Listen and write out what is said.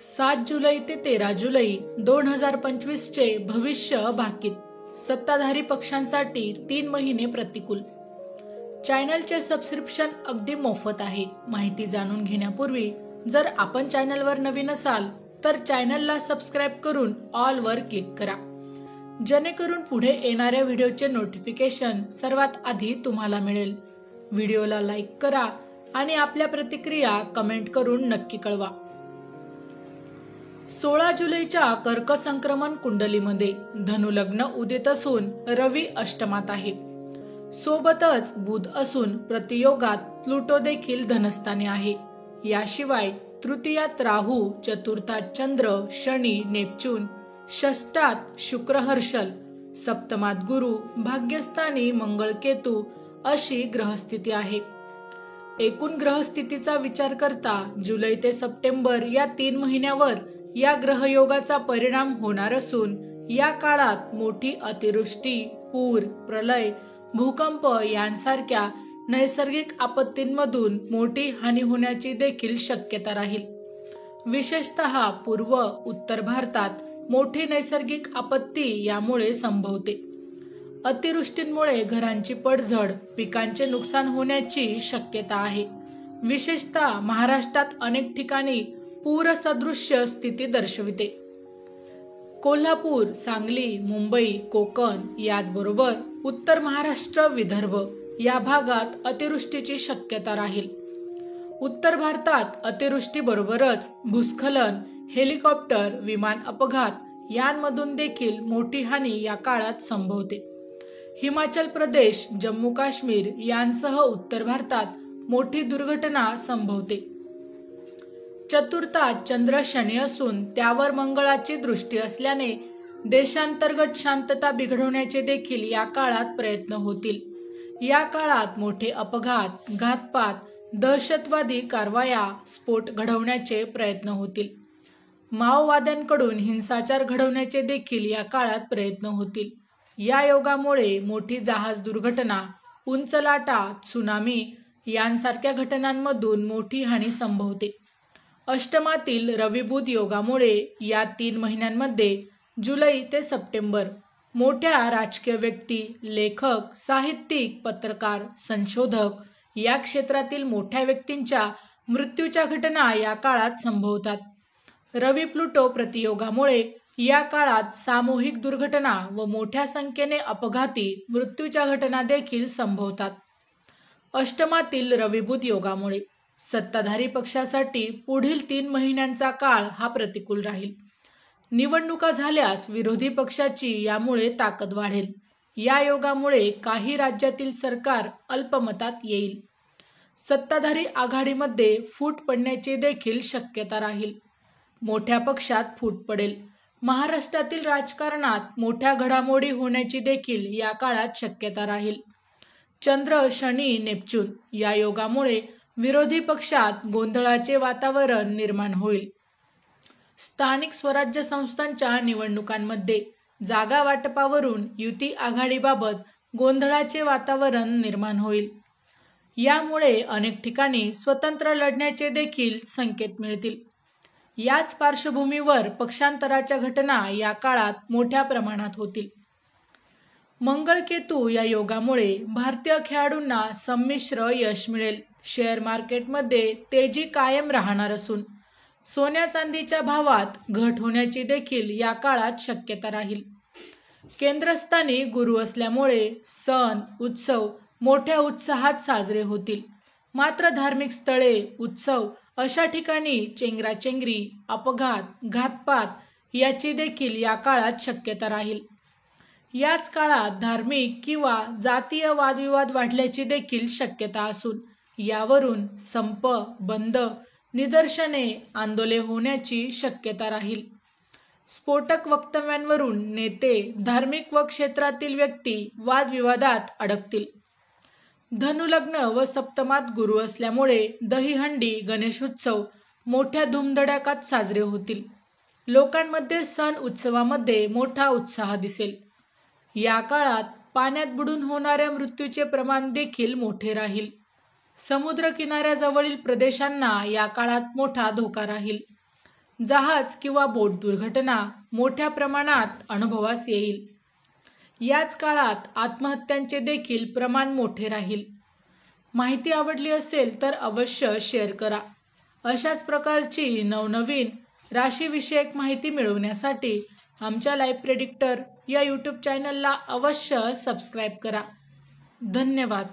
7 जुलै ते 13 जुलै 2025 चे भविष्य भाकीत. सत्ताधारी पक्षांसाठी 3 महिने प्रतिकूल. चॅनलचे सबस्क्रिप्शन अगदी मोफत आहे. माहिती जाणून घेण्यापूर्वी जर आपण चॅनलवर नवीन असाल तर चॅनलला सबस्क्राईब करून ऑल वर क्लिक करा, जेणेकरून पुढे येणाऱ्या व्हिडिओचे नोटिफिकेशन सर्वात आधी तुम्हाला मिळेल. व्हिडिओला लाईक करा आणि आपल्या प्रतिक्रिया कमेंट करून नक्की कळवा. 16 जुलैच्या कर्क संक्रमण कुंडलीमध्ये धनु लग्न उदित असून रवी अष्टमात आहे. सोबतच बुध असून प्रतियोगात प्लुटो देखील धनस्थानी आहे. याशिवाय तृतीयात राहू, चतुर्थात चंद्र, शनी, नेपच्यून, षष्ठात शुक्र, हर्षल, सप्तमात गुरु, भाग्यस्थानी मंगळ, केतू अशी ग्रहस्थिती आहे. एकूण ग्रहस्थितीचा विचार करता जुलै ते सप्टेंबर या 3 महिन्यावर या ग्रहयोगाचा परिणाम होणार असून या काळात मोठी अतिवृष्टी, पूर, प्रलय, भूकंप यांसारख्या नैसर्गिक आपत्तींमधून मोठी हानी होण्याची देखील शक्यता राहील. विशेषतः पूर्व उत्तर भारतात मोठी नैसर्गिक आपत्ती यामुळे संभवते. अतिवृष्टींमुळे घरांची पडझड, पिकांचे नुकसान होण्याची शक्यता आहे. विशेषतः महाराष्ट्रात अनेक ठिकाणी पूरसदृश्य स्थिती दर्शविते. कोल्हापूर, सांगली, मुंबई, कोकण याचबरोबर उत्तर महाराष्ट्र, विदर्भ या भागात अतिवृष्टीची शक्यता राहील. उत्तर भारतात अतिवृष्टीबरोबरच भूस्खलन, हेलिकॉप्टर, विमान अपघात यांमधून देखील मोठी हानी या काळात संभवते. हिमाचल प्रदेश, जम्मू काश्मीर यांसह उत्तर भारतात मोठी दुर्घटना संभवते. चतुर्थात चंद्र, शनी असून त्यावर मंगळाची दृष्टी असल्याने देशांतर्गत शांतता बिघडवण्याचे देखील या काळात प्रयत्न होतील. या काळात मोठे अपघात, घातपात, दहशतवादी कारवाया, स्फोट घडवण्याचे प्रयत्न होतील. माओवाद्यांकडून हिंसाचार घडवण्याचे देखील या काळात प्रयत्न होतील. या योगामुळे मोठी जहाज दुर्घटना, उंच लाटा, त्सुनामी यांसारख्या घटनांमधून मोठी हानी संभवते. अष्टमातील रवी बुध योगामुळे या 3 महिन्यांमध्ये जुलै ते सप्टेंबर मोठ्या राजकीय व्यक्ती, लेखक, साहित्यिक, पत्रकार, संशोधक या क्षेत्रातील मोठ्या व्यक्तींच्या मृत्यूच्या घटना या काळात संभवतात. रवी प्लुटो प्रतियोगामुळे या काळात सामूहिक दुर्घटना व मोठ्या संख्येने अपघाती मृत्यूच्या घटना देखील संभवतात. अष्टमातील रवी बुध योगामुळे सत्ताधारी पक्षासाठी पुढील 3 महिन्यांचा काळ हा प्रतिकूल राहील. निवडणुका झाल्यास विरोधी पक्षाची यामुळे ताकद वाढेल. या योगामुळे काही राज्यातील सरकार अल्पमतात येईल. सत्ताधारी आघाडीमध्ये फूट पडण्याची देखील शक्यता राहील. मोठ्या पक्षात फूट पडेल. महाराष्ट्रातील राजकारणात मोठ्या घडामोडी होण्याची देखील या काळात शक्यता राहील. चंद्र, शनी, नेपच्यून या योगामुळे विरोधी पक्षात गोंधळाचे वातावरण निर्माण होईल. स्थानिक स्वराज्य संस्थांच्या निवडणुकांमध्ये जागा वाटपावरून युती आघाडीबाबत गोंधळाचे वातावरण निर्माण होईल. यामुळे अनेक ठिकाणी स्वतंत्र लढण्याचे देखील संकेत मिळतील. याच पार्श्वभूमीवर पक्षांतराच्या घटना या काळात मोठ्या प्रमाणात होतील. मंगळ, केतू या योगामुळे भारतीय खेळाडूंना संमिश्र यश मिळेल. शेअर मार्केटमध्ये तेजी कायम राहणार असून सोन्या चांदीच्या भावात घट होण्याची देखील या काळात शक्यता राहील. केंद्रस्थानी गुरु असल्यामुळे सण, उत्सव मोठ्या उत्साहात साजरे होतील. मात्र धार्मिक स्थळे, उत्सव अशा ठिकाणी चेंगराचेंगरी, अपघात, घातपात याची देखील या काळात शक्यता राहील. याच काळात धार्मिक किंवा जातीय वादविवाद वाढल्याची देखील शक्यता असून यावरून संप, बंद, निदर्शने, आंदोलने होण्याची शक्यता राहील. स्फोटक वक्तव्यांवरून नेते, धार्मिक व क्षेत्रातील व्यक्ती वादविवादात अडकतील. धनुलग्न व सप्तमात गुरु असल्यामुळे दहीहंडी, गणेशोत्सव मोठ्या धुमधडाक्यात साजरे होतील. लोकांमध्ये सण उत्सवामध्ये मोठा उत्साह दिसेल. या काळात पाण्यात बुडून होणाऱ्या मृत्यूचे प्रमाण देखील मोठे राहील. समुद्र किनाऱ्याजवळील प्रदेशांना या काळात मोठा धोका राहील. जहाज किंवा बोट दुर्घटना मोठ्या प्रमाणात अनुभवास येईल. याच काळात आत्महत्यांचे देखील प्रमाण मोठे राहील. माहिती आवडली असेल तर अवश्य शेअर करा. अशाच प्रकारची नवनवीन राशीविषयक माहिती मिळवण्यासाठी आमच्या लाईव्ह प्रेडिक्टर या यूट्यूब चॅनलला अवश्य सबस्क्राईब करा. धन्यवाद.